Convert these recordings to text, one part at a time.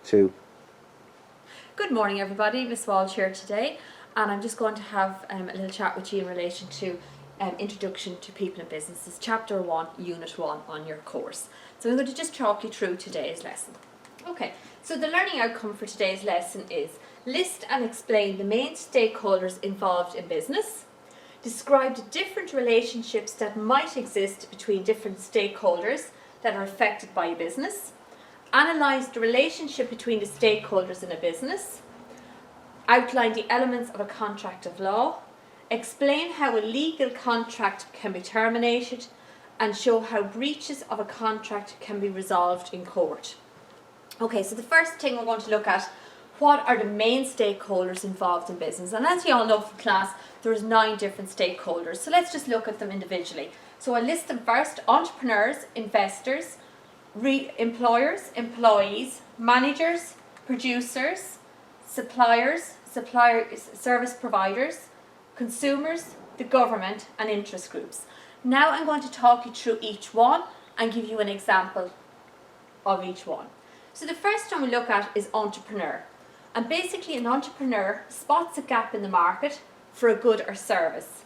2. Good morning everybody, Miss Walsh here today, and I'm just going to have a little chat with you in relation to Introduction to People and Businesses, Chapter 1, Unit 1 on your course. So I'm going to just talk you through today's lesson. Okay, so the learning outcome for today's lesson is list and explain the main stakeholders involved in business, describe the different relationships that might exist between different stakeholders that are affected by a business, analyse the relationship between the stakeholders in a business, outline the elements of a contract of law, explain how a legal contract can be terminated, and show how breaches of a contract can be resolved in court. Okay, so the first thing we're going to look at, what are the main stakeholders involved in business? And as you all know from class, there's 9 different stakeholders. So let's just look at them individually. So I'll list them first: entrepreneurs, investors, employers, employees, managers, producers, suppliers, service providers, consumers, the government, and interest groups. Now I'm going to talk you through each one and give you an example of each one. So the first one we look at is entrepreneur. And basically an entrepreneur spots a gap in the market for a good or service,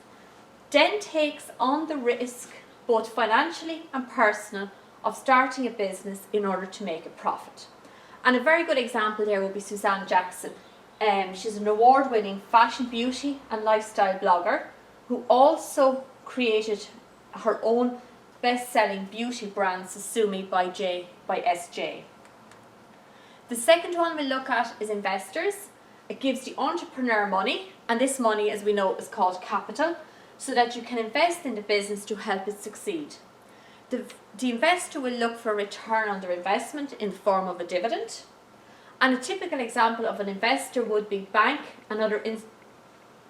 then takes on the risk, both financially and personal, of starting a business in order to make a profit. And a very good example there will be Suzanne Jackson. She's an award-winning fashion, beauty and lifestyle blogger who also created her own best-selling beauty brand, Susumi by SJ. The second one we'll look at is investors. It gives the entrepreneur money, and this money, as we know, is called capital, so that you can invest in the business to help it succeed. The investor will look for a return on their investment in the form of a dividend. And a typical example of an investor would be bank and other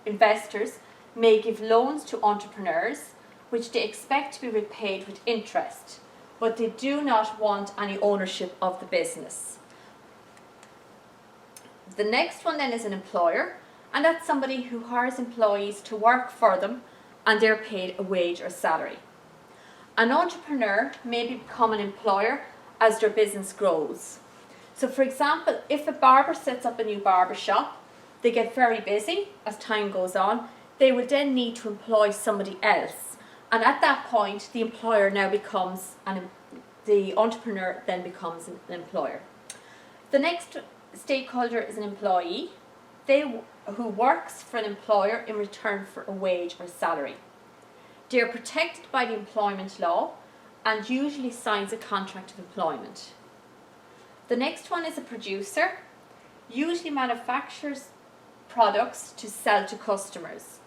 investors may give loans to entrepreneurs which they expect to be repaid with interest, but they do not want any ownership of the business. The next one then is an employer, and that's somebody who hires employees to work for them and they're paid a wage or salary. An entrepreneur may become an employer as their business grows. So for example, if a barber sets up a new barber shop, they get very busy as time goes on, they will then need to employ somebody else. And at that point, the employer now becomes, the entrepreneur then becomes an employer. The next stakeholder is an employee, who works for an employer in return for a wage or salary. They are protected by the employment law and usually signs a contract of employment. The next one is a producer, usually manufactures products to sell to customers.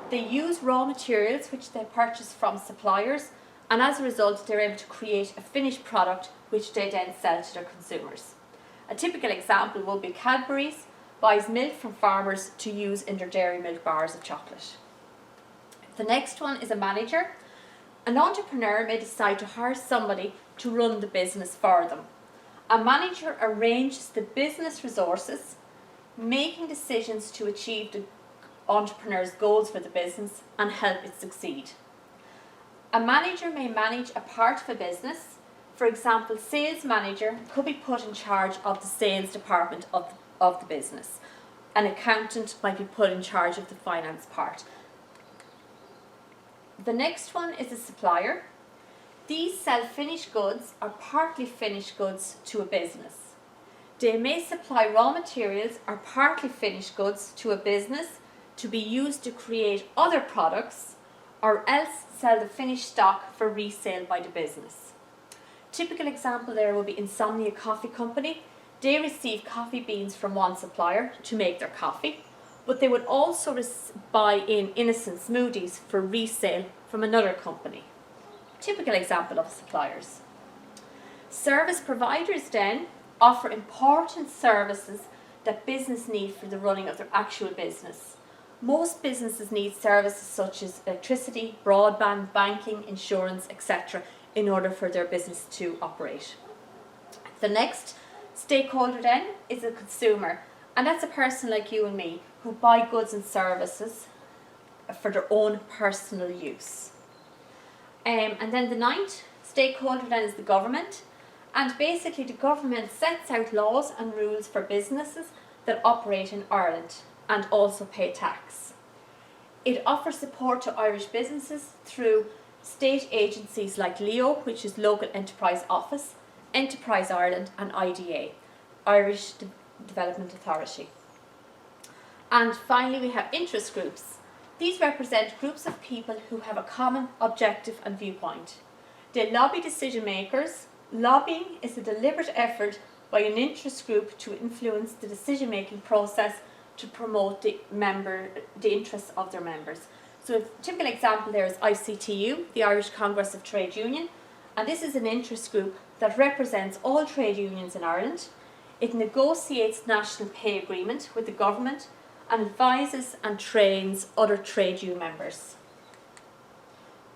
They use raw materials which they purchase from suppliers, and as a result they're able to create a finished product which they then sell to their consumers. A typical example would be Cadbury's buys milk from farmers to use in their dairy milk bars of chocolate. The next one is a manager. An entrepreneur may decide to hire somebody to run the business for them. A manager arranges the business resources, making decisions to achieve the entrepreneur's goals for the business and help it succeed. A manager may manage a part of a business. For example, sales manager could be put in charge of the sales department of the business. An accountant might be put in charge of the finance part. The next one is a supplier. These sell finished goods or partly finished goods to a business. They may supply raw materials or partly finished goods to a business to be used to create other products, or else sell the finished stock for resale by the business. Typical example there will be Insomnia Coffee Company. They receive coffee beans from one supplier to make their coffee, but they would also buy in innocent smoothies for resale from another company. Typical example of suppliers. Service providers then offer important services that business need for the running of their actual business. Most businesses need services such as electricity, broadband, banking, insurance, etc. in order for their business to operate. The next stakeholder then is a consumer, and that's a person like you and me who buy goods and services for their own personal use. And then the ninth stakeholder then is the government, And basically the government sets out laws and rules for businesses that operate in Ireland and also pay tax. It offers support to Irish businesses through state agencies like LEO, which is Local Enterprise Office, Enterprise Ireland and IDA, Irish Development Authority. And finally we have interest groups. These represent groups of people who have a common objective and viewpoint. They lobby decision makers. Lobbying is a deliberate effort by an interest group to influence the decision making process to promote the interests of their members. So a typical example there is ICTU, the Irish Congress of Trade Union, and this is an interest group that represents all trade unions in Ireland. It negotiates national pay agreement with the government and advises and trains other trade union members.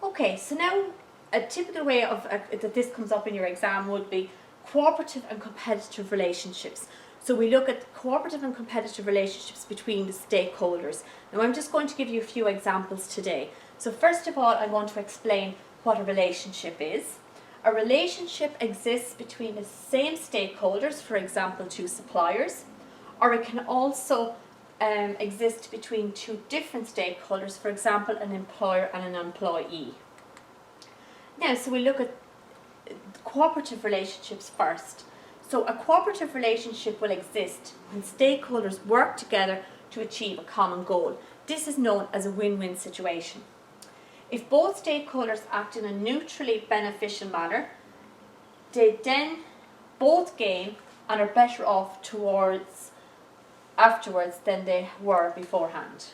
Okay, so now a typical way of that this comes up in your exam would be cooperative and competitive relationships. So we look at cooperative and competitive relationships between the stakeholders. Now I'm just going to give you a few examples today. So first of all, I want to explain what a relationship is. A relationship exists between the same stakeholders, for example, two suppliers, or it can also exist between two different stakeholders, for example, an employer and an employee. Now, so we look at cooperative relationships first. So a cooperative relationship will exist when stakeholders work together to achieve a common goal. This is known as a win-win situation. If both stakeholders act in a mutually beneficial manner, they then both gain and are better off afterwards than they were beforehand.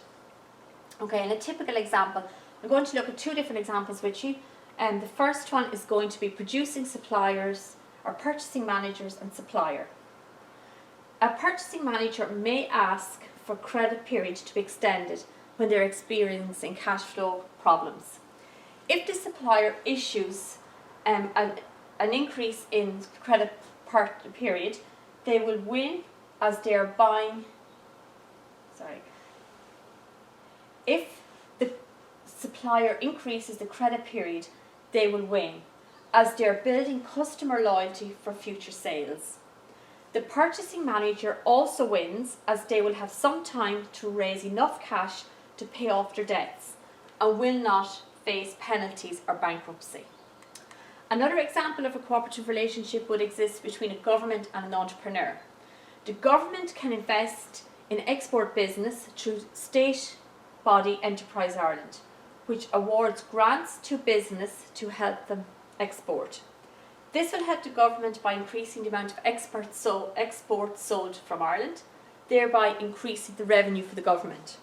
Okay, and a typical example, I'm going to look at two different examples with you. And the first one is going to be producing suppliers or purchasing managers and supplier. A purchasing manager may ask for credit period to be extended when they're experiencing cash flow problems. If the supplier issues an increase in credit period, they will win as they are buying. If the supplier increases the credit period, they will win as they are building customer loyalty for future sales. The purchasing manager also wins as they will have some time to raise enough cash to pay off their debts and will not face penalties or bankruptcy. Another example of a cooperative relationship would exist between a government and an entrepreneur. The government can invest in export business through state body Enterprise Ireland, which awards grants to business to help them export. This will help the government by increasing the amount of exports sold from Ireland, thereby increasing the revenue for the government.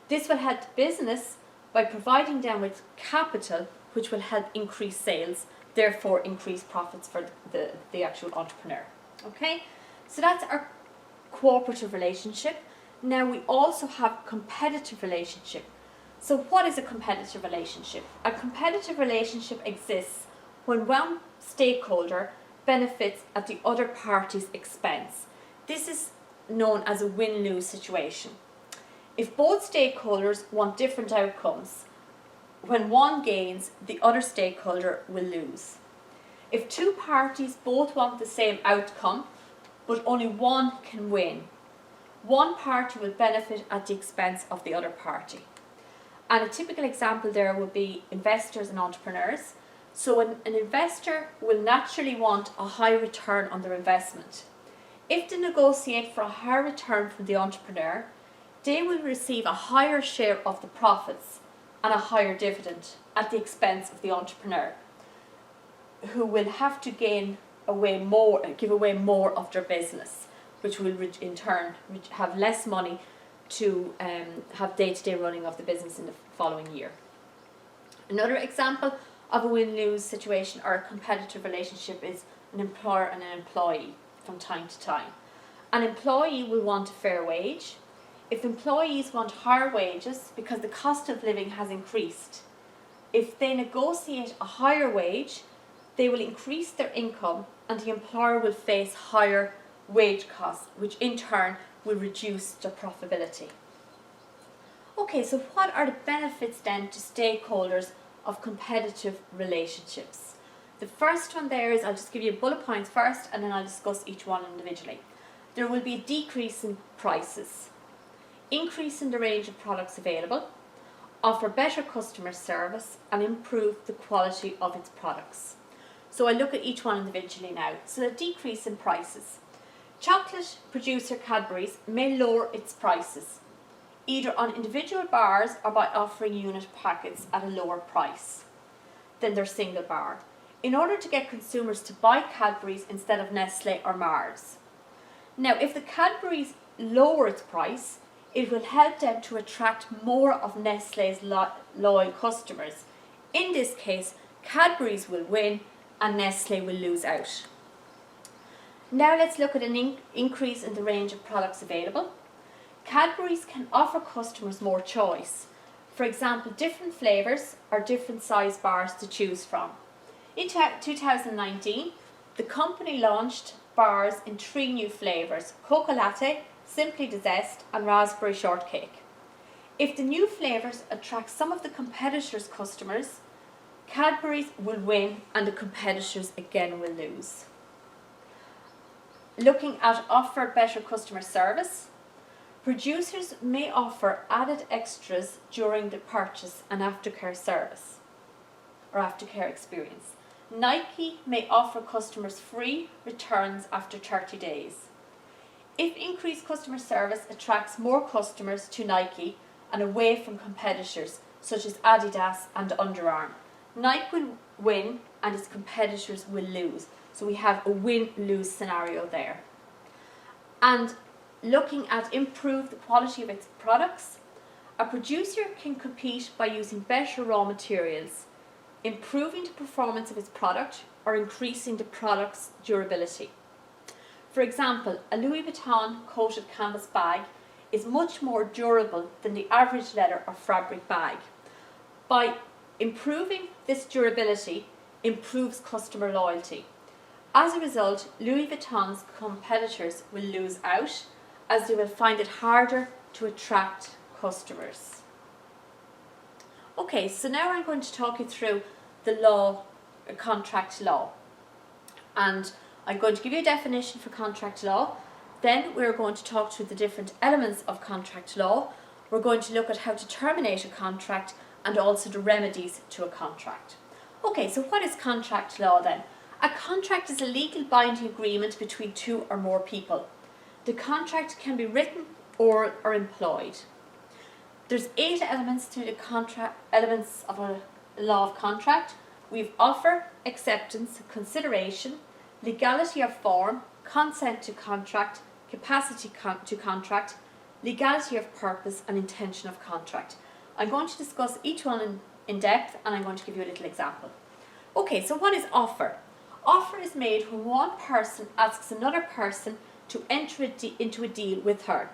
This will help the business by providing them with capital, which will help increase sales, therefore increase profits for the actual entrepreneur. Okay, so that's our cooperative relationship. Now we also have competitive relationship. So what is a competitive relationship? A competitive relationship exists when one stakeholder benefits at the other party's expense. This is known as a win-lose situation. If both stakeholders want different outcomes, when one gains, the other stakeholder will lose. If two parties both want the same outcome, but only one can win, one party will benefit at the expense of the other party. And a typical example there would be investors and entrepreneurs. So an investor will naturally want a high return on their investment. If they negotiate for a higher return from the entrepreneur, they will receive a higher share of the profits and a higher dividend at the expense of the entrepreneur, who will have to give away more of their business, which will in turn have less money to have day-to-day running of the business in the following year. Another example of a win-lose situation or a competitive relationship is an employer and an employee from time to time. An employee will want a fair wage. If employees want higher wages because the cost of living has increased, if they negotiate a higher wage, they will increase their income and the employer will face higher wage costs, which in turn will reduce their profitability. Okay, so what are the benefits then to stakeholders of competitive relationships? The first one there is, I'll just give you bullet points first and then I'll discuss each one individually. There will be a decrease in prices, increase in the range of products available, offer better customer service and improve the quality of its products. So I'll look at each one individually now. So a decrease in prices. Chocolate producer Cadbury's may lower its prices, either on individual bars or by offering unit packets at a lower price than their single bar, in order to get consumers to buy Cadbury's instead of Nestle or Mars. Now, if the Cadbury's lower its price, it will help them to attract more of Nestle's loyal customers. In this case, Cadbury's will win and Nestle will lose out. Now let's look at an increase in the range of products available. Cadbury's can offer customers more choice. For example, different flavours or different size bars to choose from. In 2019, the company launched bars in 3 new flavours: Cocoa Latte, Simply Zest and Raspberry Shortcake. If the new flavours attract some of the competitors' customers, Cadbury's will win and the competitors again will lose. Looking at offer better customer service, producers may offer added extras during the purchase and aftercare service or aftercare experience. Nike may offer customers free returns after 30 days. If increased customer service attracts more customers to Nike and away from competitors such as Adidas and Under Armour, Nike will win and its competitors will lose. So we have a win-lose scenario there. And looking at improve the quality of its products, a producer can compete by using better raw materials, improving the performance of its product or increasing the product's durability. For example, a Louis Vuitton coated canvas bag is much more durable than the average leather or fabric bag. By improving this durability, improves customer loyalty. As a result, Louis Vuitton's competitors will lose out as they will find it harder to attract customers. Okay, so now I'm going to talk you through the contract law. And I'm going to give you a definition for contract law. Then we're going to talk through the different elements of contract law. We're going to look at how to terminate a contract and also the remedies to a contract. Okay, so what is contract law then? A contract is a legal binding agreement between 2 or more people. The contract can be written or employed. There's 8 elements to the elements of a law of contract. We've offer, acceptance, consideration, legality of form, consent to contract, capacity to contract, legality of purpose and intention of contract. I'm going to discuss each one in depth and I'm going to give you a little example. Okay, so what is offer? Offer is made when one person asks another person to enter into a deal with her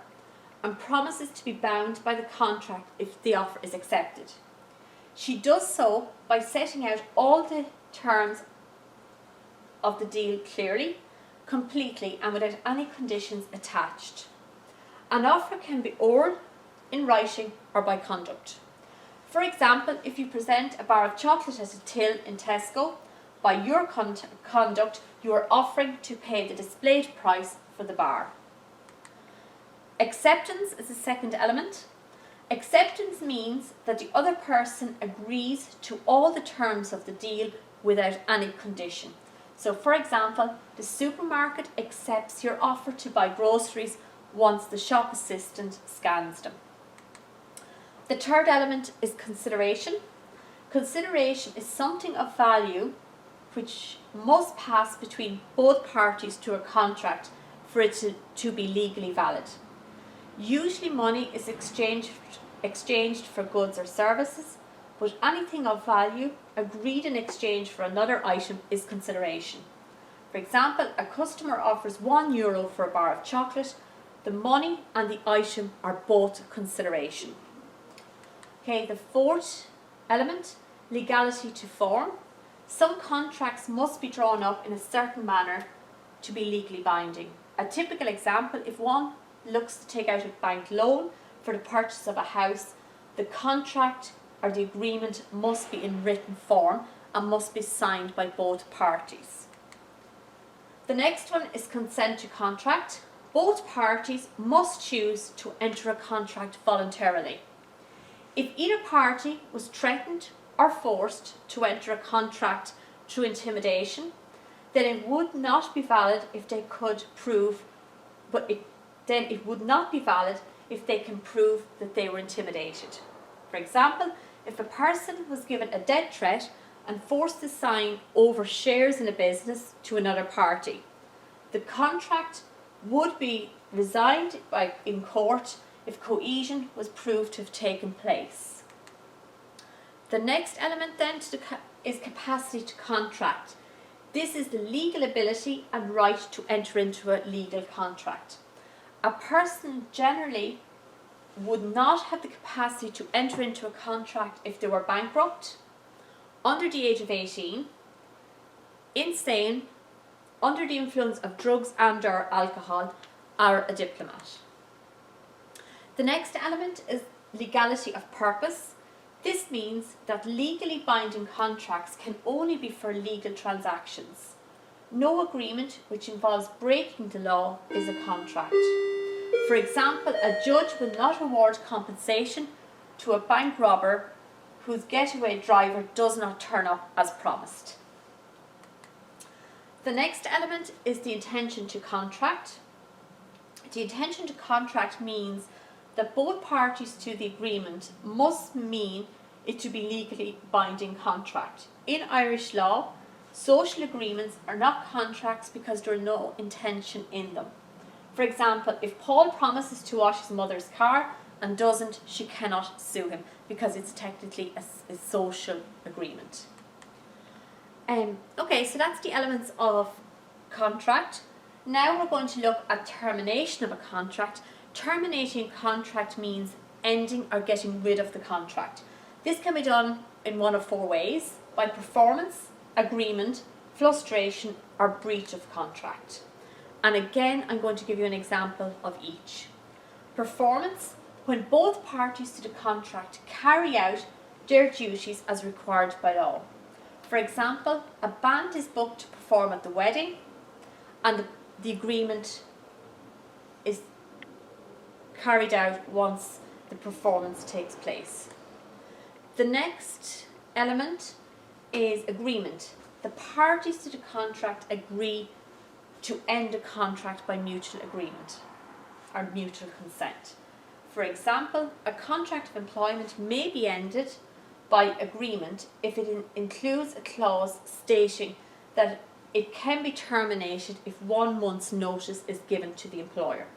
and promises to be bound by the contract if the offer is accepted. She does so by setting out all the terms of the deal clearly, completely and without any conditions attached. An offer can be oral, in writing or by conduct. For example, if you present a bar of chocolate at a till in Tesco, by your conduct you are offering to pay the displayed price for the bar. Acceptance is the second element. Acceptance means that the other person agrees to all the terms of the deal without any condition. So for example, the supermarket accepts your offer to buy groceries once the shop assistant scans them. The third element is consideration. Consideration is something of value which must pass between both parties to a contract for it to be legally valid. Usually money is exchanged for goods or services, but anything of value agreed in exchange for another item is consideration. For example, a customer offers €1 for a bar of chocolate. The money and the item are both consideration. Okay, the fourth element, legality to form. Some contracts must be drawn up in a certain manner to be legally binding. A typical example, if one looks to take out a bank loan for the purchase of a house, the contract or the agreement must be in written form and must be signed by both parties. The next one is consent to contract. Both parties must choose to enter a contract voluntarily. If either party was threatened or forced to enter a contract through intimidation, then it would not be valid if they could prove, then it would not be valid if they can prove that they were intimidated. For example, if a person was given a death threat and forced to sign over shares in a business to another party, the contract would be resigned in court if coercion was proved to have taken place. The next element then is capacity to contract. This is the legal ability and right to enter into a legal contract. A person generally would not have the capacity to enter into a contract if they were bankrupt, under the age of 18, insane, under the influence of drugs and or alcohol, or a diplomat. The next element is legality of purpose. This means that legally binding contracts can only be for legal transactions. No agreement which involves breaking the law is a contract. For example, a judge will not award compensation to a bank robber whose getaway driver does not turn up as promised. The next element is the intention to contract. The intention to contract means that both parties to the agreement must mean it to be legally binding contract. In Irish law, social agreements are not contracts because there is no intention in them. For example, if Paul promises to wash his mother's car and doesn't, she cannot sue him because it's technically a social agreement. Okay, so that's the elements of contract. Now we're going to look at termination of a contract. Terminating a contract means ending or getting rid of the contract. This can be done in one of four ways: by performance, agreement, frustration, or breach of contract. And again, I'm going to give you an example of each. Performance, when both parties to the contract carry out their duties as required by law. For example, a band is booked to perform at the wedding and the agreement is carried out once the performance takes place. The next element is agreement. The parties to the contract agree to end a contract by mutual agreement or mutual consent. For example, a contract of employment may be ended by agreement if it includes a clause stating that it can be terminated if 1 month's notice is given to the employer.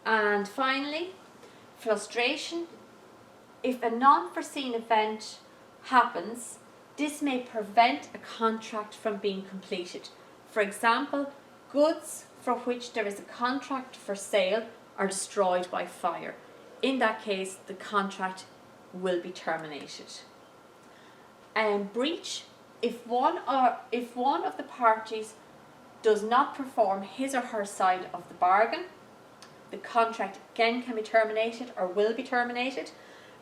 And finally, frustration. If a non-foreseen event happens, this may prevent a contract from being completed. For example, goods for which there is a contract for sale are destroyed by fire. In that case, the contract will be terminated. Breach. If one of the parties does not perform his or her side of the bargain, the contract again can be terminated or will be terminated.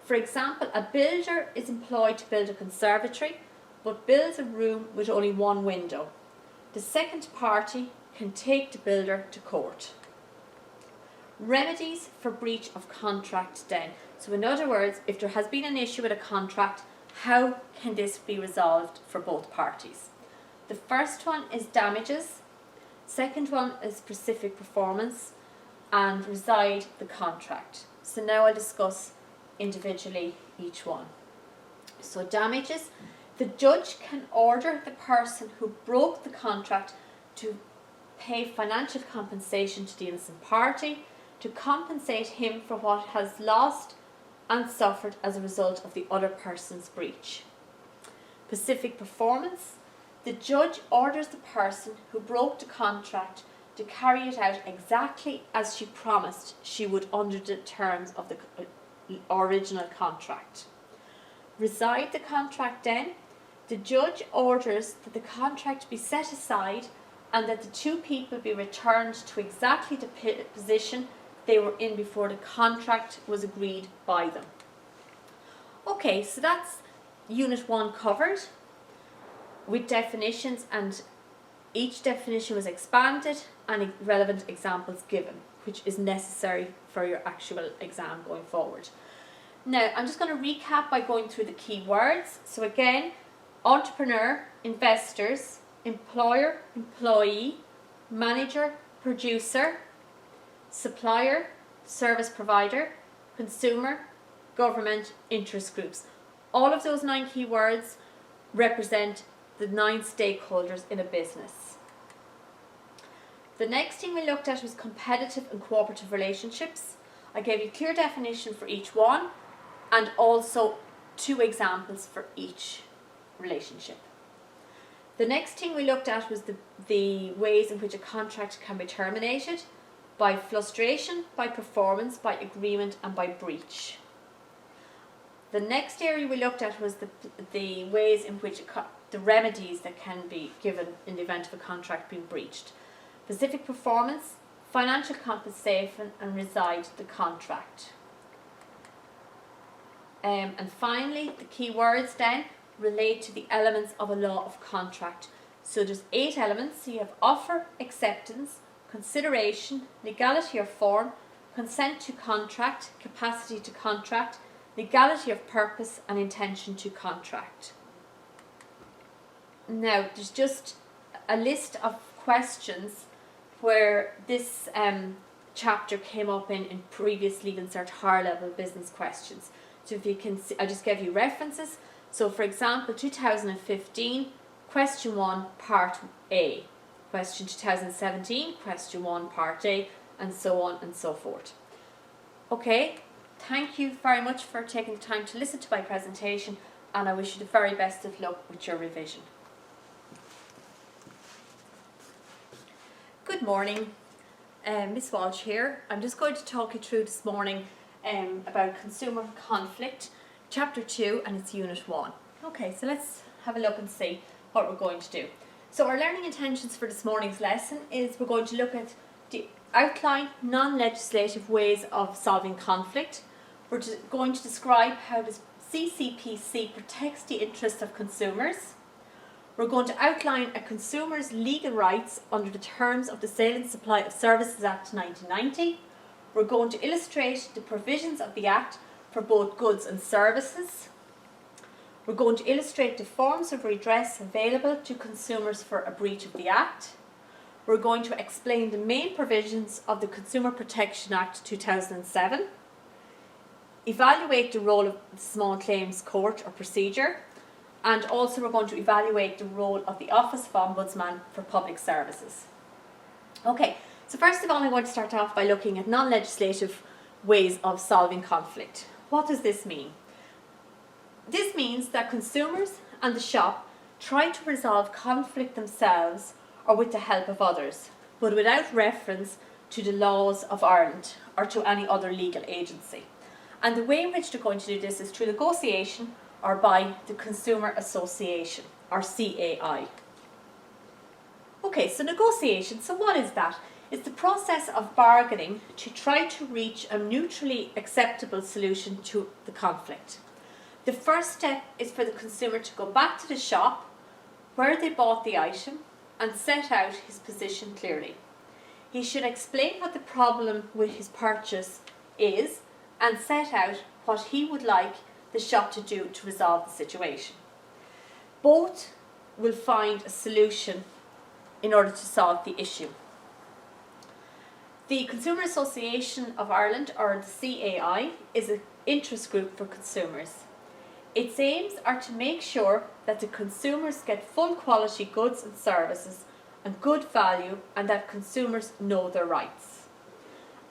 For example, a builder is employed to build a conservatory but builds a room with only one window. The second party can take the builder to court. Remedies for breach of contract then. So in other words, if there has been an issue with a contract, how can this be resolved for both parties? The first one is damages. Second one is specific performance and reside the contract. So now I'll discuss individually each one. So damages. The judge can order the person who broke the contract to pay financial compensation to the innocent party, to compensate him for what has lost and suffered as a result of the other person's breach. Specific performance. The judge orders the person who broke the contract to carry it out exactly as she promised she would under the terms of the original contract. Reside the contract then. The judge orders that the contract be set aside and that the two people be returned to exactly the position they were in before the contract was agreed by them. Okay, so that's Unit 1 covered with definitions, and each definition was expanded and relevant examples given, which is necessary for your actual exam going forward. Now, I'm just going to recap by going through the key words. So again, entrepreneur, investors, employer, employee, manager, producer, supplier, service provider, consumer, government, interest groups. All of those 9 key words represent the 9 stakeholders in a business. The next thing we looked at was competitive and cooperative relationships. I gave you clear definition for each one and also 2 examples for each relationship. The next thing we looked at was the ways in which a contract can be terminated: by frustration, by performance, by agreement, and by breach. The next area we looked at was the ways in which the remedies that can be given in the event of a contract being breached: specific performance, financial compensation, and reside the contract. And finally, the key words then relate to the elements of a law of contract. So there's 8 elements. So you have offer, acceptance, consideration, legality or form, consent to contract, capacity to contract, legality of purpose, and intention to contract. Now, there's just a list of questions where this chapter came up in previous Legal Cert higher level business questions. So if you can see, I just gave you references. So for example, 2015, question 1, part A. Question 2017, question 1, part A, and so on and so forth. Okay, thank you very much for taking the time to listen to my presentation, and I wish you the very best of luck with your revision. Good morning, Miss Walsh here. I'm just going to talk you through this morning about consumer conflict, chapter 2, and it's unit 1. Okay, so let's have a look and see what we're going to do. So our learning intentions for this morning's lesson is we're going to look at the outline non-legislative ways of solving conflict. We're going to describe how the CCPC protects the interests of consumers. We're going to outline a consumer's legal rights under the terms of the Sale and Supply of Services Act 1990. We're going to illustrate the provisions of the Act for both goods and services. We're going to illustrate the forms of redress available to consumers for a breach of the Act. We're going to explain the main provisions of the Consumer Protection Act 2007. Evaluate the role of the Small Claims Court or procedure. And also we're going to evaluate the role of the Office of Ombudsman for Public Services. Okay, so first of all I'm going to start off by looking at non-legislative ways of solving conflict. What does this mean? This means that consumers and the shop try to resolve conflict themselves or with the help of others, but without reference to the laws of Ireland or to any other legal agency. And the way in which they're going to do this is through negotiation or by the Consumer Association, or CAI. Okay, so negotiation, so what is that? It's the process of bargaining to try to reach a mutually acceptable solution to the conflict. The first step is for the consumer to go back to the shop where they bought the item and set out his position clearly. He should explain what the problem with his purchase is and set out what he would like the shop to do to resolve the situation. Both will find a solution in order to solve the issue. The Consumer Association of Ireland, or the CAI, is an interest group for consumers. Its aims are to make sure that the consumers get full quality goods and services and good value, and that consumers know their rights.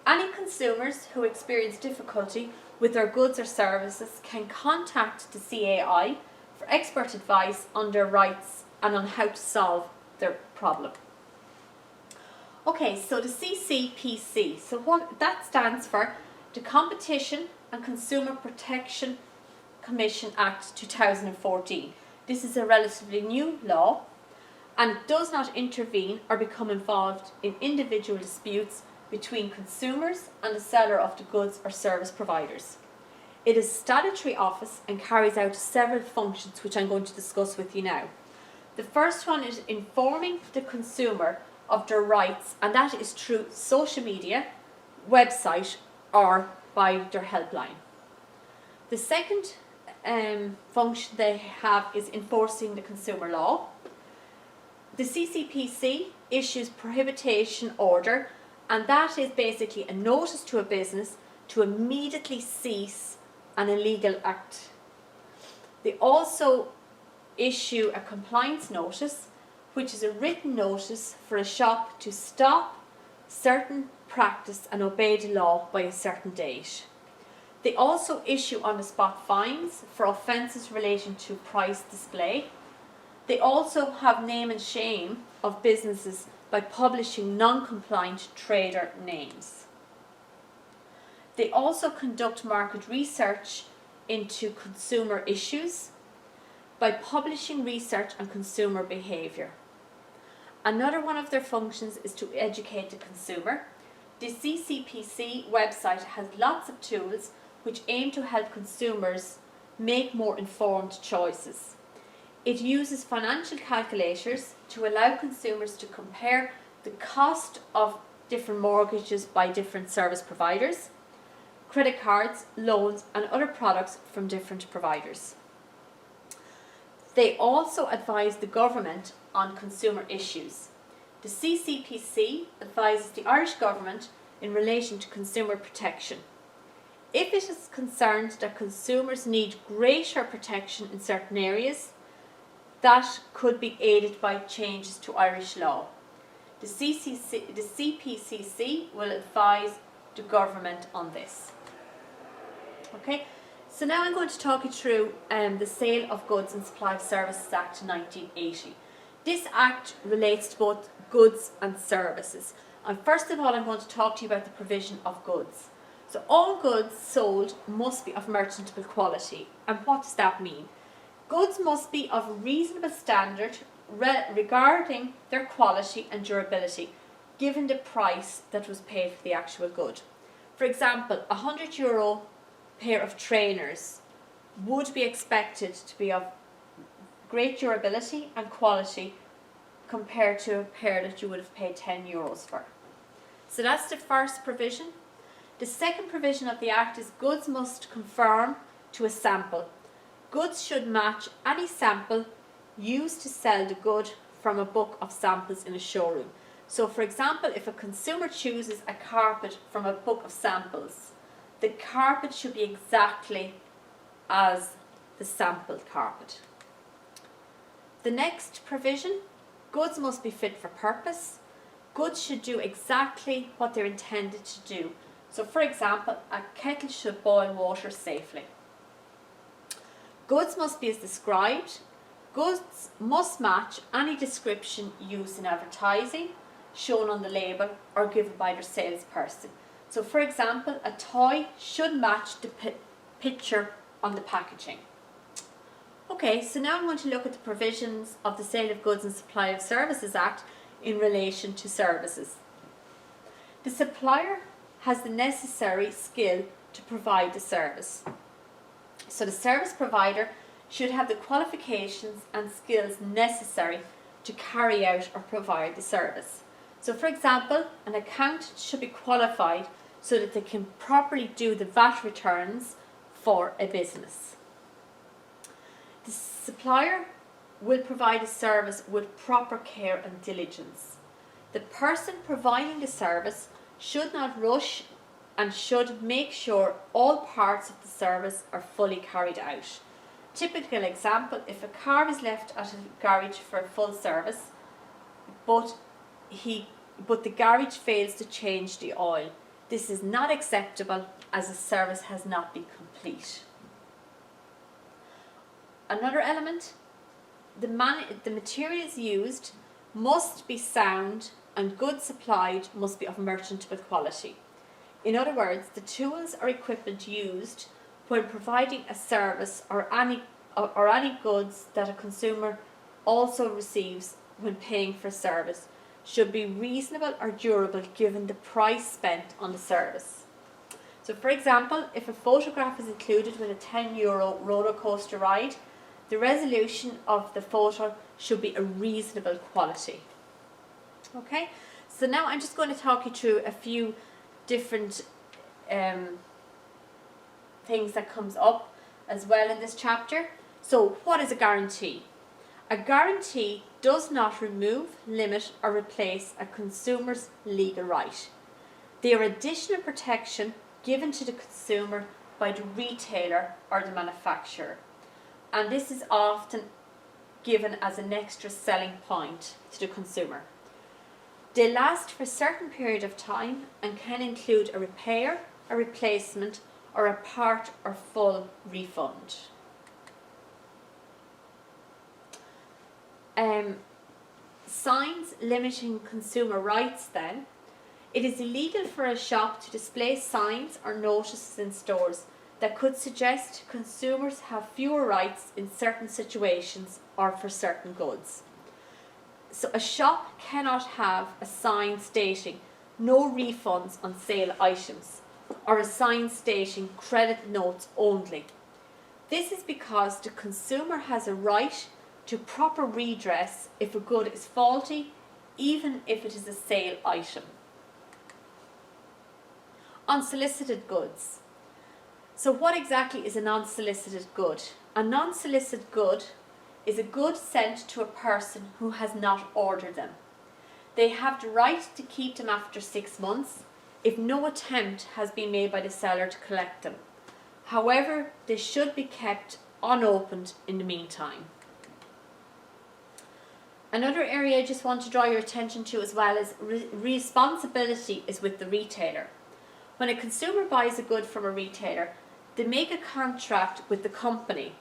Any consumers who experience difficulty with their goods or services can contact the CAI for expert advice on their rights and on how to solve their problem. Okay, so the CCPC, so what that stands for, the Competition and Consumer Protection Commission Act 2014. This is a relatively new law and it does not intervene or become involved in individual disputes between consumers and the seller of the goods or service providers. It is a statutory office and carries out several functions which I'm going to discuss with you now. The first one is informing the consumer of their rights, and that is through social media, website, or by their helpline. The second function they have is enforcing the consumer law. The CCPC issues prohibition order, and that is basically a notice to a business to immediately cease an illegal act. They also issue a compliance notice, which is a written notice for a shop to stop certain practice and obey the law by a certain date. They also issue on-the-spot fines for offences relating to price display. They also have name and shame of businesses by publishing non-compliant trader names. They also conduct market research into consumer issues by publishing research on consumer behaviour. Another one of their functions is to educate the consumer. The CCPC website has lots of tools which aim to help consumers make more informed choices. It uses financial calculators to allow consumers to compare the cost of different mortgages by different service providers, credit cards, loans, and other products from different providers. They also advise the government on consumer issues. The CCPC advises the Irish government in relation to consumer protection. If it is concerned that consumers need greater protection in certain areas, that could be aided by changes to Irish law. The CPCC will advise the government on this. Okay, so now I'm going to talk you through the Sale of Goods and Supply of Services Act 1980. This act relates to both goods and services. And first of all, I'm going to talk to you about the provision of goods. So all goods sold must be of merchantable quality. And what does that mean? Goods must be of reasonable standard regarding their quality and durability, given the price that was paid for the actual good. For example, a €100 pair of trainers would be expected to be of great durability and quality compared to a pair that you would have paid €10 for. So that's the first provision. The second provision of the Act is goods must conform to a sample. Goods should match any sample used to sell the good from a book of samples in a showroom. So for example, if a consumer chooses a carpet from a book of samples, the carpet should be exactly as the sample carpet. The next provision, goods must be fit for purpose. Goods should do exactly what they're intended to do. So for example, a kettle should boil water safely. Goods must be as described. Goods must match any description used in advertising, shown on the label, or given by their salesperson. So for example, a toy should match the picture on the packaging. Okay, so now I'm going to look at the provisions of the Sale of Goods and Supply of Services Act in relation to services. The supplier has the necessary skill to provide the service. So the service provider should have the qualifications and skills necessary to carry out or provide the service. So for example, an accountant should be qualified so that they can properly do the VAT returns for a business. The supplier will provide a service with proper care and diligence. The person providing the service should not rush and should make sure all parts of the service are fully carried out. Typical example, if a car is left at a garage for a full service, but the garage fails to change the oil, this is not acceptable as the service has not been complete. Another element, the materials used must be sound and goods supplied must be of merchantable quality. In other words, the tools or equipment used when providing a service or any goods that a consumer also receives when paying for a service should be reasonable or durable given the price spent on the service. So for example, if a photograph is included with a €10 roller coaster ride, the resolution of the photo should be a reasonable quality. Okay, so now I'm just going to talk you through a few different things that comes up as well in this chapter. So what is a guarantee? A guarantee does not remove, limit or replace a consumer's legal right. They are additional protection given to the consumer by the retailer or the manufacturer, and this is often given as an extra selling point to the consumer. They last for a certain period of time and can include a repair, a replacement or a part or full refund. Signs limiting consumer rights then. It is illegal for a shop to display signs or notices in stores that could suggest consumers have fewer rights in certain situations or for certain goods. So a shop cannot have a sign stating no refunds on sale items or a sign stating credit notes only. This is because the consumer has a right to proper redress if a good is faulty, even if it is a sale item. Unsolicited goods. So what exactly is an unsolicited good? A non-solicited good is a good sent to a person who has not ordered them. They have the right to keep them after 6 months if no attempt has been made by the seller to collect them. However, they should be kept unopened in the meantime. Another area I just want to draw your attention to as well is responsibility is with the retailer. When a consumer buys a good from a retailer, they make a contract with the company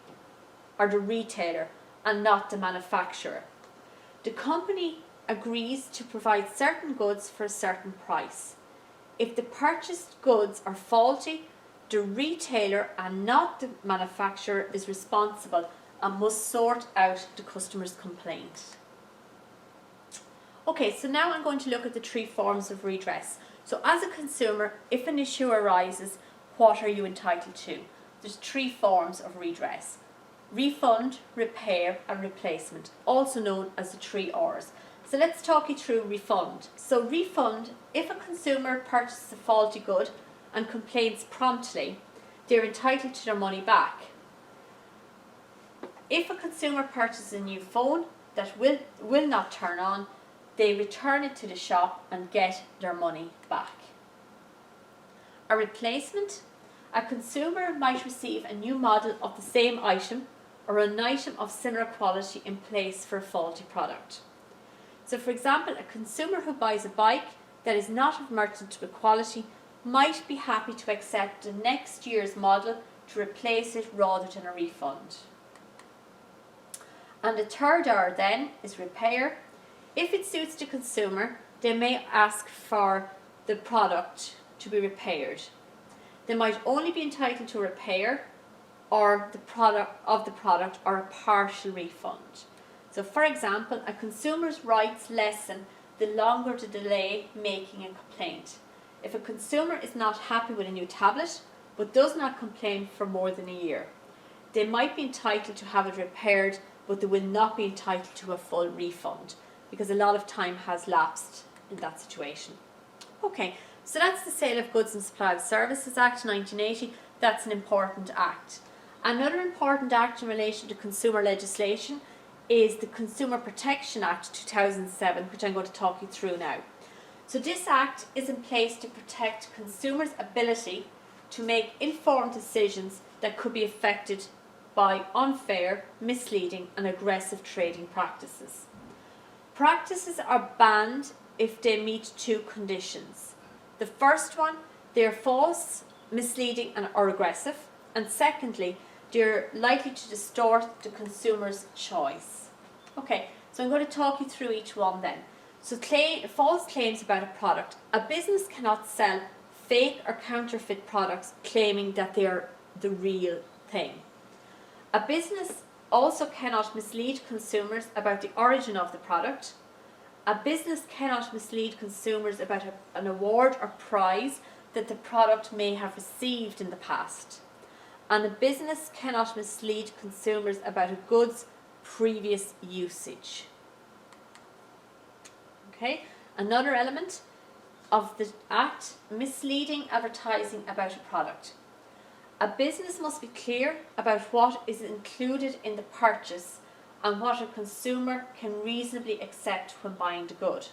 or the retailer and not the manufacturer. The company agrees to provide certain goods for a certain price. If the purchased goods are faulty, the retailer and not the manufacturer is responsible and must sort out the customer's complaint. Okay, so now I'm going to look at the 3 forms of redress. So as a consumer, if an issue arises, what are you entitled to? There's 3 forms of redress: refund, repair and replacement, also known as the 3 R's. So let's talk you through refund. So refund, if a consumer purchases a faulty good and complains promptly, they're entitled to their money back. If a consumer purchases a new phone that will not turn on, they return it to the shop and get their money back. A replacement, a consumer might receive a new model of the same item or an item of similar quality in place for a faulty product. So for example, a consumer who buys a bike that is not of merchantable quality might be happy to accept the next year's model to replace it rather than a refund. And the 3rd R then is repair. If it suits the consumer, they may ask for the product to be repaired. They might only be entitled to a repair or the product or a partial refund. So for example, a consumer's rights lessen the longer the delay making a complaint. If a consumer is not happy with a new tablet but does not complain for more than a year, they might be entitled to have it repaired, but they will not be entitled to a full refund because a lot of time has lapsed in that situation. Okay, so that's the Sale of Goods and Supply of Services Act 1980. That's an important act. Another important act in relation to consumer legislation is the Consumer Protection Act 2007, which I'm going to talk you through now. So this act is in place to protect consumers' ability to make informed decisions that could be affected by unfair, misleading and aggressive trading practices. Practices are banned if they meet 2 conditions. The first one, they're false, misleading and or aggressive, and secondly, they're likely to distort the consumer's choice. Okay, so I'm going to talk you through each one then. So false claims about a product. A business cannot sell fake or counterfeit products claiming that they are the real thing. A business also cannot mislead consumers about the origin of the product. A business cannot mislead consumers about an award or prize that the product may have received in the past, and a business cannot mislead consumers about a good's previous usage. Okay, another element of the Act, misleading advertising about a product. A business must be clear about what is included in the purchase and what a consumer can reasonably accept when buying the good.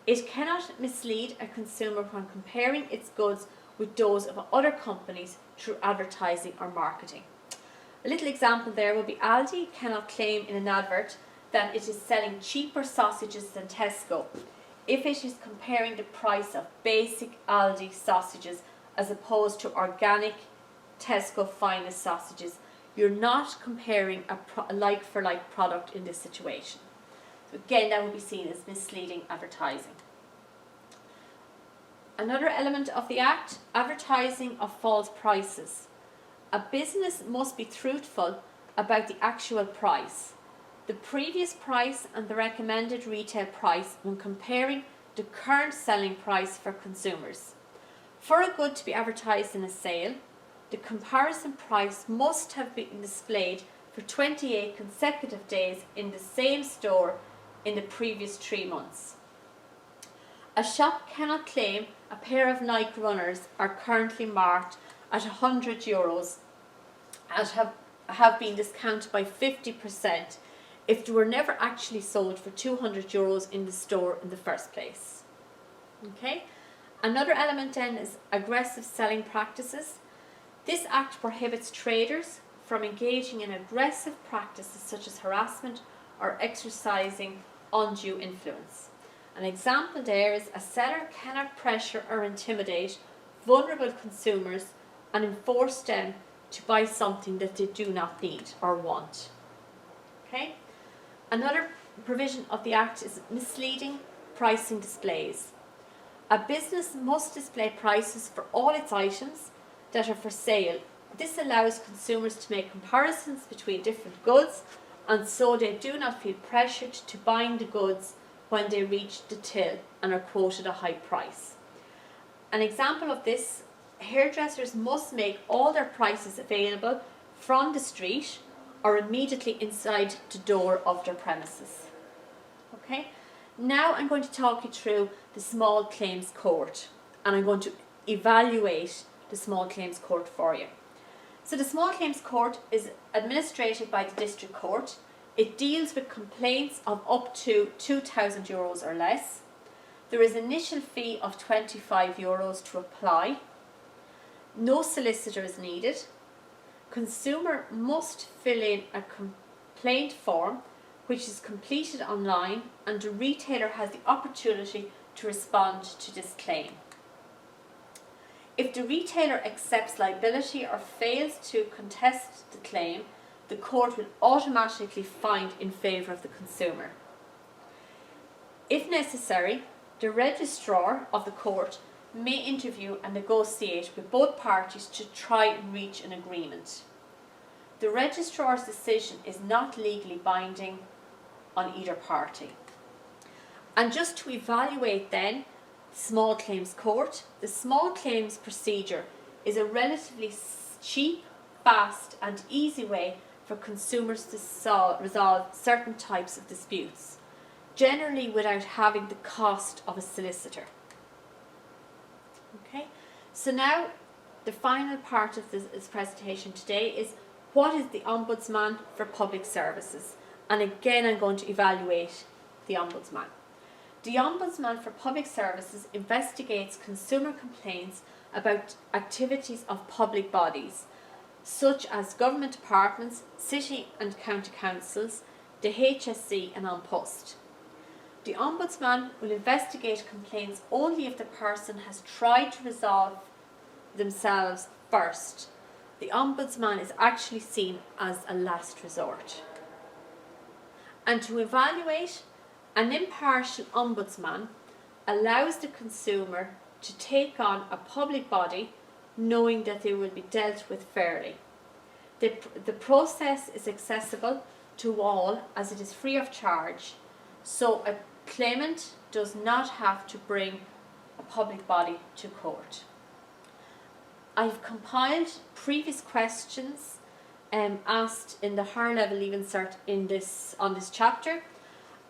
It cannot mislead a consumer when comparing its goods with those of other companies through advertising or marketing. A little example there would be Aldi cannot claim in an advert that it is selling cheaper sausages than Tesco if it is comparing the price of basic Aldi sausages as opposed to organic Tesco finest sausages. You're not comparing a like-for-like product in this situation. So again, that would be seen as misleading advertising. Another element of the Act, advertising of false prices. A business must be truthful about the actual price, the previous price and the recommended retail price when comparing the current selling price for consumers. For a good to be advertised in a sale, the comparison price must have been displayed for 28 consecutive days in the same store in the previous 3 months. A shop cannot claim a pair of Nike runners are currently marked at €100 and have been discounted by 50% if they were never actually sold for €200 in the store in the first place. Okay? Another element then is aggressive selling practices. This Act prohibits traders from engaging in aggressive practices such as harassment or exercising undue influence. An example there is a seller cannot pressure or intimidate vulnerable consumers and enforce them to buy something that they do not need or want. Okay? Another provision of the Act is misleading pricing displays. A business must display prices for all its items that are for sale. This allows consumers to make comparisons between different goods, and so they do not feel pressured to buying the goods when they reach the till and are quoted a high price. An example of this, hairdressers must make all their prices available from the street or immediately inside the door of their premises. Okay? Now I'm going to talk you through the Small Claims Court, and I'm going to evaluate the Small Claims Court for you. So the Small Claims Court is administrated by the District Court. It deals with complaints of up to €2,000 or less. There is an initial fee of €25 to apply. No solicitor is needed. Consumer must fill in a complaint form which is completed online, and the retailer has the opportunity to respond to this claim. If the retailer accepts liability or fails to contest the claim, the court will automatically find in favour of the consumer. If necessary, the registrar of the court may interview and negotiate with both parties to try and reach an agreement. The registrar's decision is not legally binding on either party. And just to evaluate then the Small Claims Court, the small claims procedure is a relatively cheap, fast and easy way for consumers to resolve certain types of disputes, generally without having the cost of a solicitor. Okay, so now the final part of this presentation today is what is the Ombudsman for Public Services? And again, I'm going to evaluate the Ombudsman. The Ombudsman for Public Services investigates consumer complaints about activities of public bodies, such as government departments, city and county councils, the HSC and An Post. The Ombudsman will investigate complaints only if the person has tried to resolve themselves first. The Ombudsman is actually seen as a last resort. And to evaluate, an impartial Ombudsman allows the consumer to take on a public body knowing that they will be dealt with fairly. The process is accessible to all as it is free of charge, so a claimant does not have to bring a public body to court. I've compiled previous questions asked in the higher level Leaving Cert on this chapter.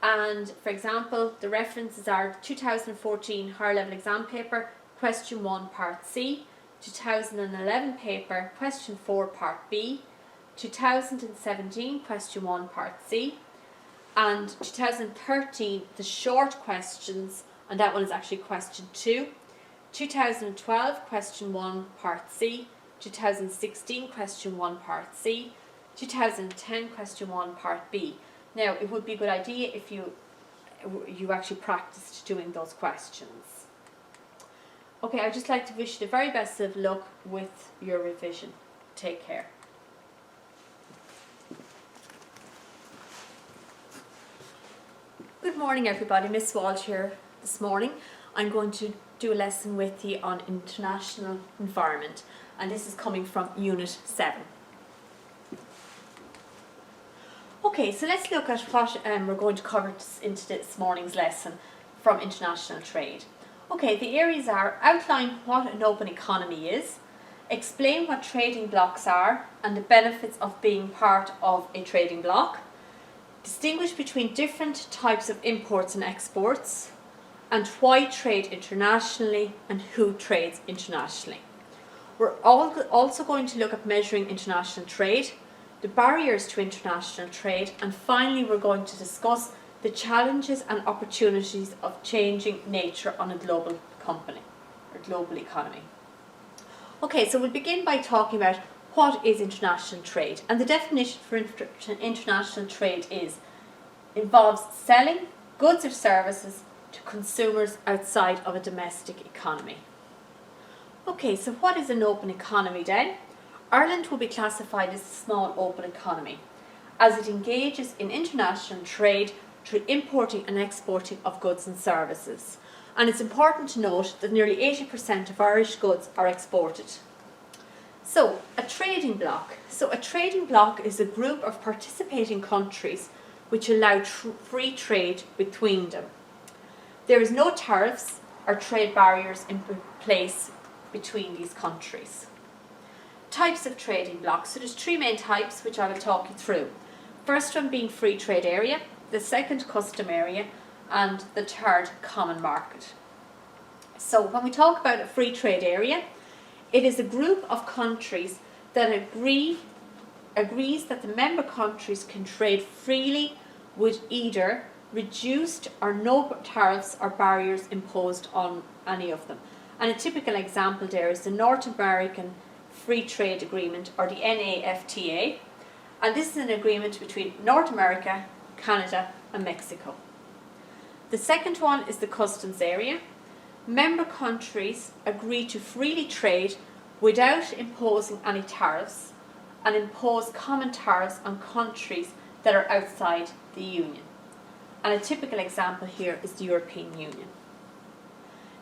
And for example, the references are 2014 higher level exam paper, question 1 part C, 2011 paper, question 4 part B, 2017 question 1 part C, and 2013 the short questions, and that one is actually question 2, 2012 question 1 part C, 2016 question 1 part C, 2010 question 1 part B. Now it would be a good idea if you actually practiced doing those questions. Okay, I'd just like to wish you the very best of luck with your revision. Take care. Good morning everybody, Miss Walsh here this morning. I'm going to do a lesson with you on international environment, and this is coming from Unit 7. Okay, so let's look at what we're going to cover into this morning's lesson from international trade. Okay, the areas are: outline what an open economy is, explain what trading blocks are and the benefits of being part of a trading block, distinguish between different types of imports and exports, and why trade internationally and who trades internationally. We're also going to look at measuring international trade, the barriers to international trade, and finally we're going to discuss the challenges and opportunities of changing nature on a global company or global economy. Okay, so we'll begin by talking about what is international trade, and the definition for international trade involves selling goods or services to consumers outside of a domestic economy. Okay, so what is an open economy then? Ireland will be classified as a small open economy, as it engages in international trade through importing and exporting of goods and services. And it's important to note that nearly 80% of Irish goods are exported. So, a trading bloc. So, a trading bloc is a group of participating countries which allow free trade between them. There is no tariffs or trade barriers in place between these countries. Types of trading blocs. So there's three main types which I will talk you through. First one being free trade area, the second custom area, and the third common market. So when we talk about a free trade area, it is a group of countries that agrees that the member countries can trade freely with either reduced or no tariffs or barriers imposed on any of them. And a typical example there is the North American Free Trade Agreement, or the NAFTA, and this is an agreement between North America, Canada and Mexico. The second one is the customs area. Member countries agree to freely trade without imposing any tariffs and impose common tariffs on countries that are outside the Union. And a typical example here is the European Union.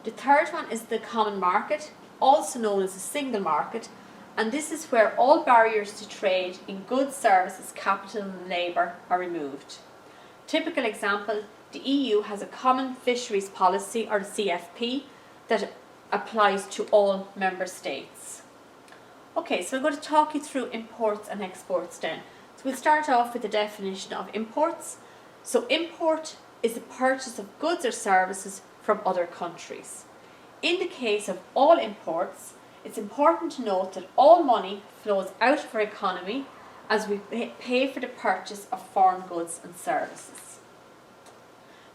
The third one is the common market, also known as a single market, and this is where all barriers to trade in goods, services, capital and labour are removed. Typical example, the EU has a common fisheries policy, or the CFP, that applies to all member states. Okay, so I'm going to talk you through imports and exports then. So we'll start off with the definition of imports. So import is the purchase of goods or services from other countries. In the case of all imports, it's important to note that all money flows out of our economy as we pay for the purchase of foreign goods and services.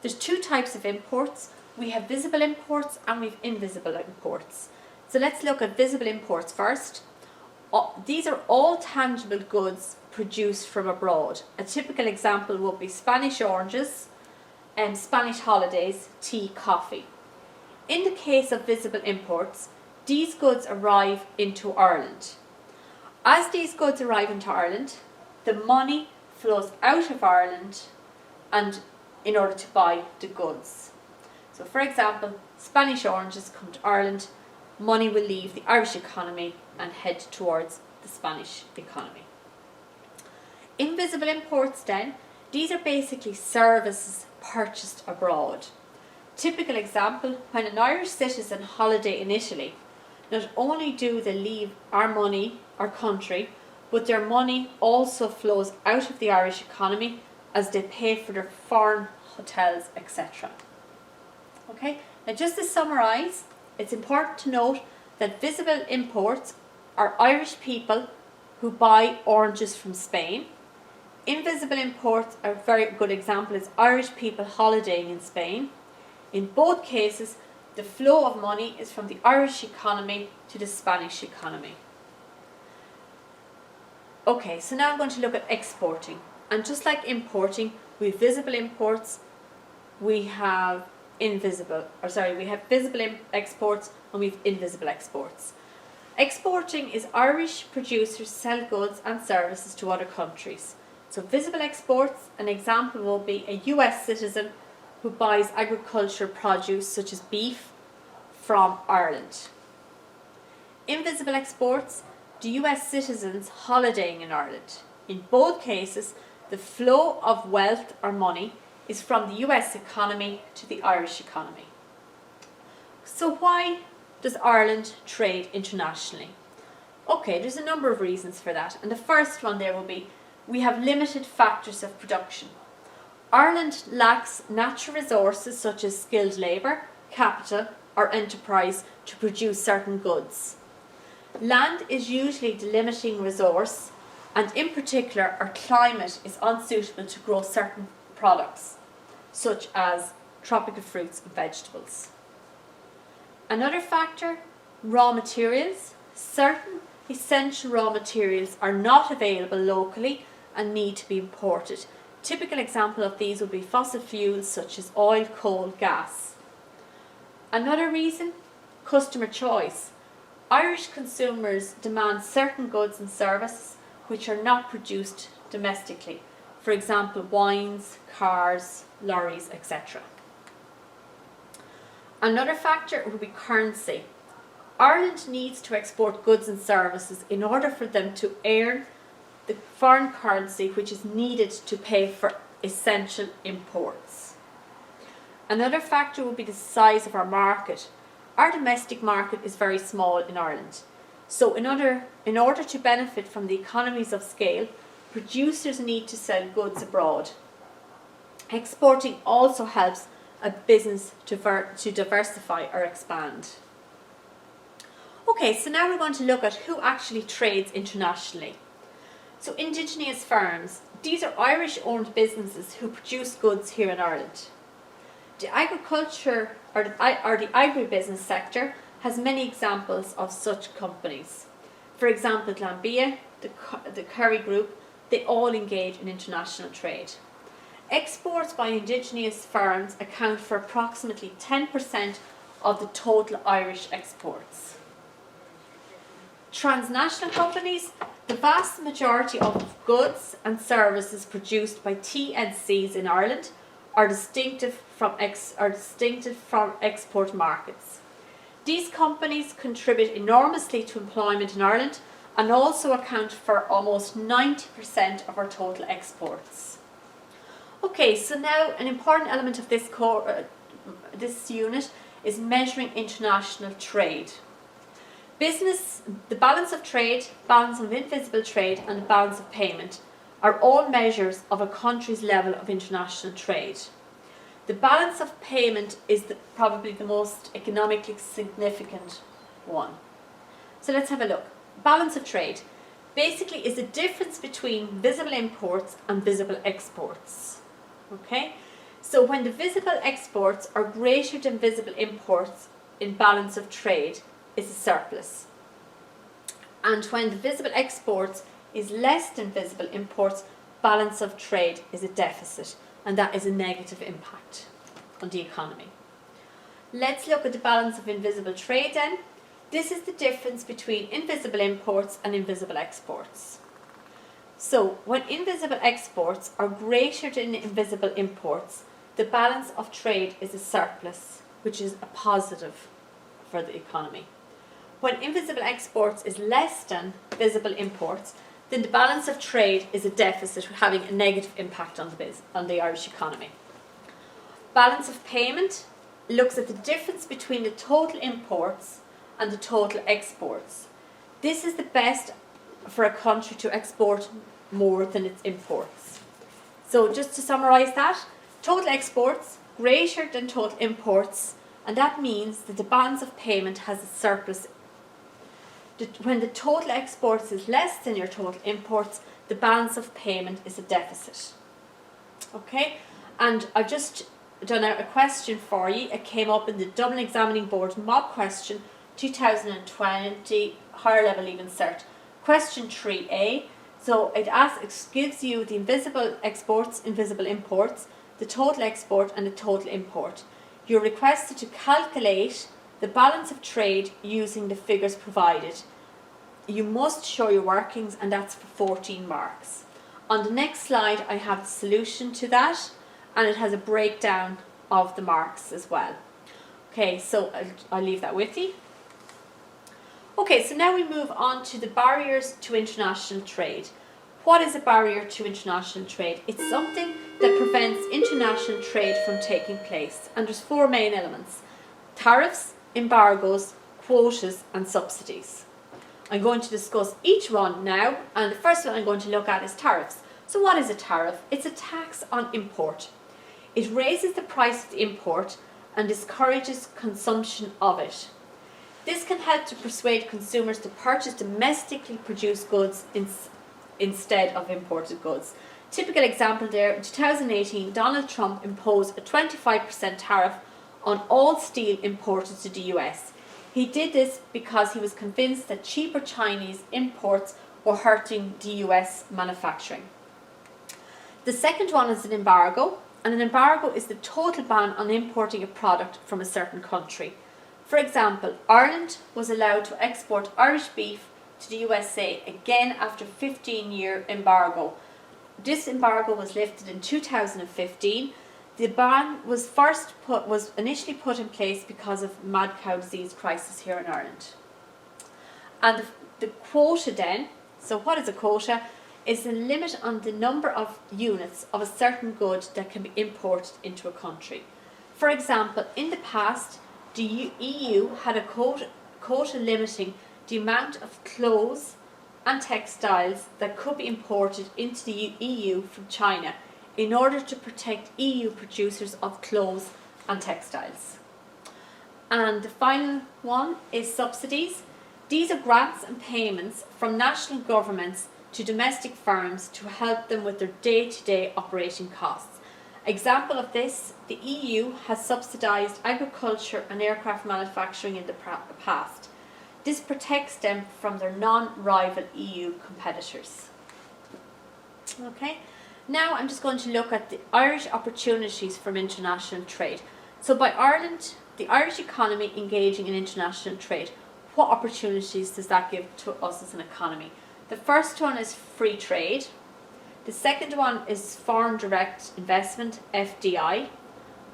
There's two types of imports. We have visible imports and we have invisible imports. So let's look at visible imports first. These are all tangible goods produced from abroad. A typical example would be Spanish oranges, Spanish holidays, tea, coffee. In the case of visible imports, these goods arrive into Ireland. As these goods arrive into Ireland, the money flows out of Ireland and in order to buy the goods. So for example, Spanish oranges come to Ireland, money will leave the Irish economy and head towards the Spanish economy. Invisible imports then, these are basically services purchased abroad. Typical example, when an Irish citizen holiday in Italy, not only do they leave our money, our country, but their money also flows out of the Irish economy as they pay for their foreign hotels, etc. Okay, now just to summarise, it's important to note that visible imports are Irish people who buy oranges from Spain. Invisible imports, a very good example, is Irish people holidaying in Spain. In both cases, the flow of money is from the Irish economy to the Spanish economy. Okay, so now I'm going to look at exporting. And just like importing, we have visible imports, we have visible exports, and we have invisible exports. Exporting is Irish producers sell goods and services to other countries. So visible exports, an example will be a US citizen who buys agricultural produce such as beef from Ireland. Invisible exports, the US citizens holidaying in Ireland. In both cases, the flow of wealth or money is from the US economy to the Irish economy. So why does Ireland trade internationally? Okay, there's a number of reasons for that, and the first one there will be we have limited factors of production. Ireland lacks natural resources such as skilled labour, capital or enterprise to produce certain goods. Land is usually the limiting resource, and in particular our climate is unsuitable to grow certain products such as tropical fruits and vegetables. Another factor, raw materials. Certain essential raw materials are not available locally and need to be imported. Typical example of these would be fossil fuels such as oil, coal, gas. Another reason, customer choice. Irish consumers demand certain goods and services which are not produced domestically. For example, wines, cars, lorries, etc. Another factor would be currency. Ireland needs to export goods and services in order for them to earn the foreign currency which is needed to pay for essential imports. Another factor would be the size of our market. Our domestic market is very small in Ireland. So in order to benefit from the economies of scale, producers need to sell goods abroad. Exporting also helps a business to diversify or expand. Okay, so now we're going to look at who actually trades internationally. So indigenous firms, these are Irish owned businesses who produce goods here in Ireland. The agriculture or the agribusiness sector has many examples of such companies. For example, Glanbia, the Curry Group, they all engage in international trade. Exports by indigenous firms account for approximately 10% of the total Irish exports. Transnational companies, the vast majority of goods and services produced by TNCs in Ireland are distinctive from export markets. These companies contribute enormously to employment in Ireland and also account for almost 90% of our total exports. Okay, so now an important element of this unit is measuring international trade. The balance of trade, balance of invisible trade and the balance of payment are all measures of a country's level of international trade. The balance of payment is probably the most economically significant one. So let's have a look. Balance of trade basically is the difference between visible imports and visible exports. Okay, so when the visible exports are greater than visible imports in balance of trade, is a surplus. And when the visible exports is less than visible imports, balance of trade is a deficit, and that is a negative impact on the economy. Let's look at the balance of invisible trade then. This is the difference between invisible imports and invisible exports. So when invisible exports are greater than invisible imports, the balance of trade is a surplus, which is a positive for the economy. When invisible exports is less than visible imports, then the balance of trade is a deficit, having a negative impact on the Irish economy. Balance of payment looks at the difference between the total imports and the total exports. This is the best for a country to export more than its imports. So just to summarise that, total exports greater than total imports, and that means that the balance of payment has a surplus. When the total exports is less than your total imports, the balance of payment is a deficit. Okay, and I've just done out a question for you. It came up in the Dublin Examining Board mock question 2020 higher level leaving cert. Question 3A. So it gives you the invisible exports, invisible imports, the total export and the total import. You're requested to calculate the balance of trade using the figures provided. You must show your workings, and that's for 14 marks. On the next slide I have the solution to that, and it has a breakdown of the marks as well. Okay, so I'll leave that with you. Okay, so now we move on to the barriers to international trade. What is a barrier to international trade? It's something that prevents international trade from taking place, and there's 4 main elements: tariffs, embargoes, quotas and subsidies. I'm going to discuss each one now, and the first one I'm going to look at is tariffs. So what is a tariff? It's a tax on import. It raises the price of the import and discourages consumption of it. This can help to persuade consumers to purchase domestically produced goods instead of imported goods. Typical example there, in 2018, Donald Trump imposed a 25% tariff on all steel imported to the US. He did this because he was convinced that cheaper Chinese imports were hurting the US manufacturing. The second one is an embargo, and an embargo is the total ban on importing a product from a certain country. For example, Ireland was allowed to export Irish beef to the USA again after a 15-year embargo. This embargo was lifted in 2015. The ban was initially put in place because of mad cow disease crisis here in Ireland. And the quota then, so what is a quota? Is a limit on the number of units of a certain good that can be imported into a country. For example, in the past, the EU had a quota limiting the amount of clothes and textiles that could be imported into the EU from China in order to protect EU producers of clothes and textiles. And the final one is subsidies. These are grants and payments from national governments to domestic firms to help them with their day-to-day operating costs. Example of this, the EU has subsidised agriculture and aircraft manufacturing in the past. This protects them from their non-rival EU competitors. Okay, now I'm just going to look at the Irish opportunities from international trade. So by Ireland, the Irish economy engaging in international trade, what opportunities does that give to us as an economy? The first one is free trade. The second one is foreign direct investment, FDI,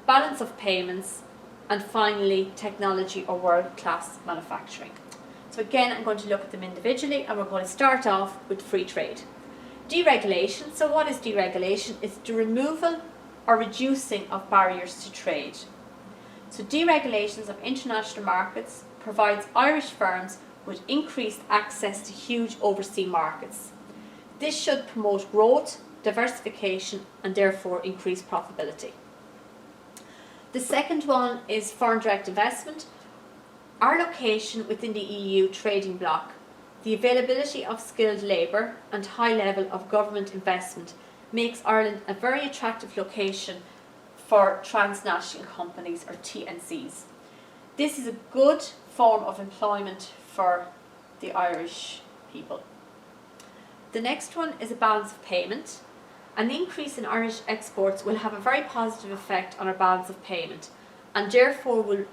balance of payments, and finally technology or world-class manufacturing. So again, I'm going to look at them individually, and we're going to start off with free trade. Deregulation. So what is deregulation? It's the removal or reducing of barriers to trade. So deregulations of international markets provides Irish firms with increased access to huge overseas markets. This should promote growth, diversification, and therefore increase profitability. The second one is foreign direct investment. Our location within the EU trading bloc, the availability of skilled labour and high level of government investment makes Ireland a very attractive location for transnational companies or TNCs. This is a good form of employment for the Irish people. The next one is a balance of payment. An increase in Irish exports will have a very positive effect on our balance of payment and therefore will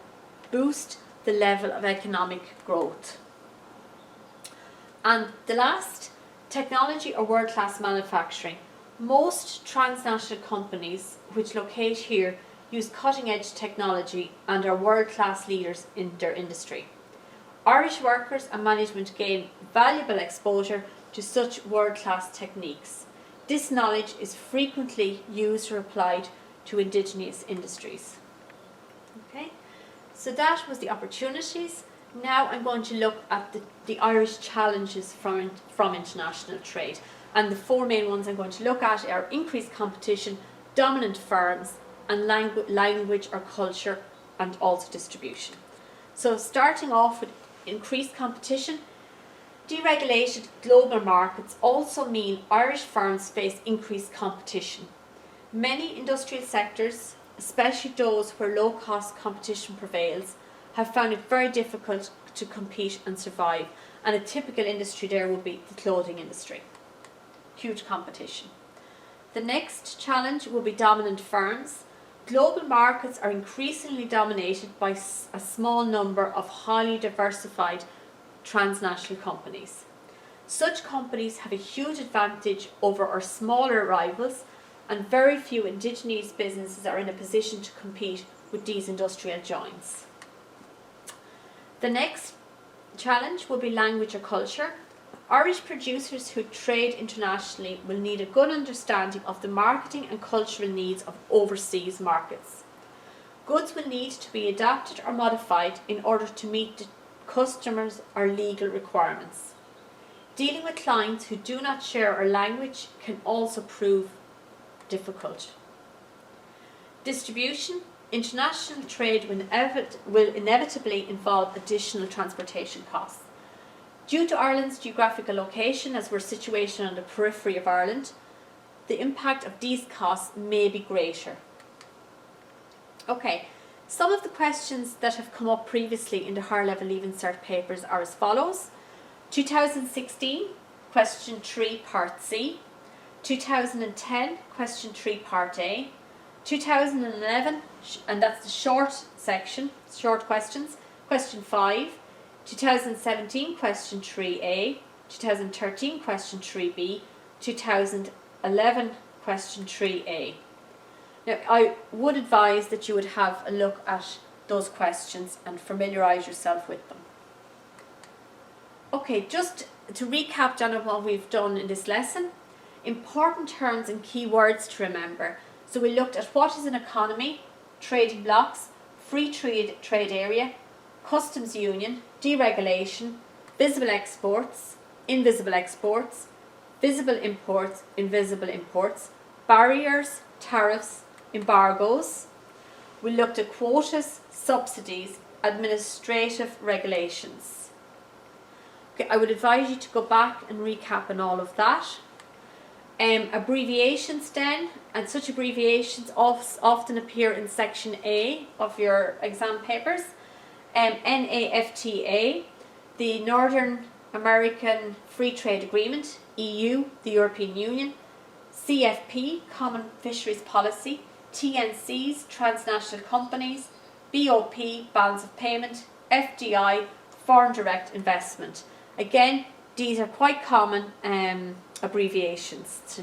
boost the level of economic growth. And the last, technology or world-class manufacturing. Most transnational companies which locate here use cutting-edge technology and are world-class leaders in their industry. Irish workers and management gain valuable exposure to such world-class techniques. This knowledge is frequently used or applied to indigenous industries. Okay, so that was the opportunities. Now I'm going to look at the Irish challenges from international trade. And the four main ones I'm going to look at are increased competition, dominant firms, and language or culture, and also distribution. So starting off with increased competition, deregulated global markets also mean Irish firms face increased competition. Many industrial sectors, especially those where low-cost competition prevails, have found it very difficult to compete and survive, and a typical industry there would be the clothing industry. Huge competition. The next challenge will be dominant firms. Global markets are increasingly dominated by a small number of highly diversified transnational companies. Such companies have a huge advantage over our smaller rivals, and very few indigenous businesses are in a position to compete with these industrial giants. The next challenge will be language or culture. Irish producers who trade internationally will need a good understanding of the marketing and cultural needs of overseas markets. Goods will need to be adapted or modified in order to meet the customers' or legal requirements. Dealing with clients who do not share our language can also prove difficult. Distribution. International trade will inevitably involve additional transportation costs. Due to Ireland's geographical location, as we're situated on the periphery of Ireland, the impact of these costs may be greater. Okay, some of the questions that have come up previously in the higher level Leaving Cert papers are as follows. 2016, question 3, part C. 2010, question 3, part A. 2011, and that's the short section, short questions, question 5. 2017, question 3A. 2013, question 3B. 2011, question 3A. Now, I would advise that you would have a look at those questions and familiarise yourself with them. Okay, just to recap down on what we've done in this lesson, important terms and key words to remember. So we looked at what is an economy, trading blocks, free trade area, customs union, deregulation, visible exports, invisible exports, visible imports, invisible imports, barriers, tariffs, embargoes. We looked at quotas, subsidies, administrative regulations. Okay, I would advise you to go back and recap on all of that. Abbreviations then, and such abbreviations often appear in section A of your exam papers. NAFTA, the Northern American Free Trade Agreement, EU, the European Union. CFP, Common Fisheries Policy. TNCs, transnational companies. BOP, balance of payment. FDI, foreign direct investment. Again, these are quite common abbreviations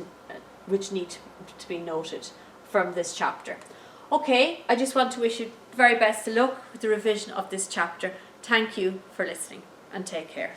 which need to be noted from this chapter. Okay, I just want to wish you the very best of luck with the revision of this chapter. Thank you for listening and take care.